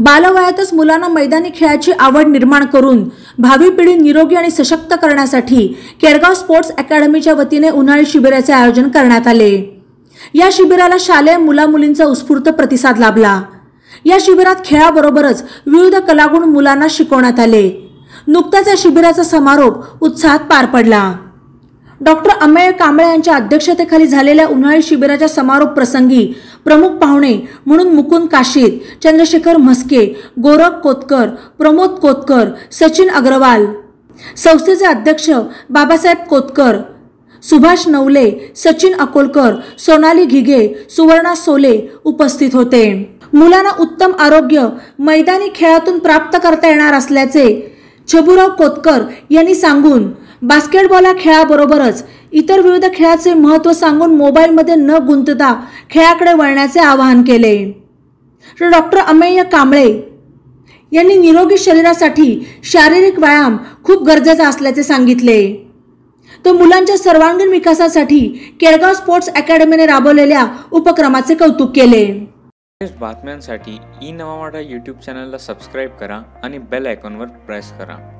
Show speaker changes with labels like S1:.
S1: बालवयातच मुलांना मैदानी खेळाची आवड निर्माण करून भावी पिढी निरोगी आणि सशक्त करण्यासाठी केरगाव स्पोर्ट्स अकॅडमीच्या वतीने उन्हाळी शिबिराचे आयोजन करण्यात आले। या शिबिराला शालेय मुला-मुलींचा उत्स्फूर्त प्रतिसाद लाभला। या शिबिरात खेळाबरोबरच विविध कलागुण मुलांना शिकवण्यात आले। नुकताच या शिबिराचा समारोप उत्साहात पार पडला। डॉक्टर अमेय कांबळे यांच्या अध्यक्षतेखाली झालेल्या उन्हाळी शिबिराच्या समारोप प्रसंगी प्रमुख पाहुणे म्हणून मुकुंद काशीद, चंद्रशेखर म्हस्के, गोरख कोतकर, प्रमोद कोतकर, सचिन अग्रवाल, संस्थेचे अध्यक्ष बाबासाहेब कोतकर, सुभाष नवले, सचिन अकोलकर, सोनाली घिगे, सुवर्णा सोले उपस्थित होते। मुलांना उत्तम आरोग्य मैदानी खेळातून प्राप्त करता येणार असल्याचे छबुराव कोतकर यांनी सांगून बास्केटबॉल या खेळाबरोबरच इतर विविध खेळाचे महत्त्व सांगून मोबाईलमध्ये न गुंतता खेळाकडे वळण्याचे आवाहन केले। डॉक्टर अमेय कांबळे यांनी निरोगी शरीरासाठी शारीरिक व्यायाम खूप गरजेचा असल्याचे सांगितले। तो मुलांच्या सर्वांगीण विकासासाठी केरगाव स्पोर्ट्स अकॅडमीने राबवलेल्या उपक्रमाचे कौतुक केले।
S2: बातम्यांसाठी ई नवा मराठा YouTube चॅनलला सबस्क्राइब करा आणि बेल आयकॉनवर प्रेस करा।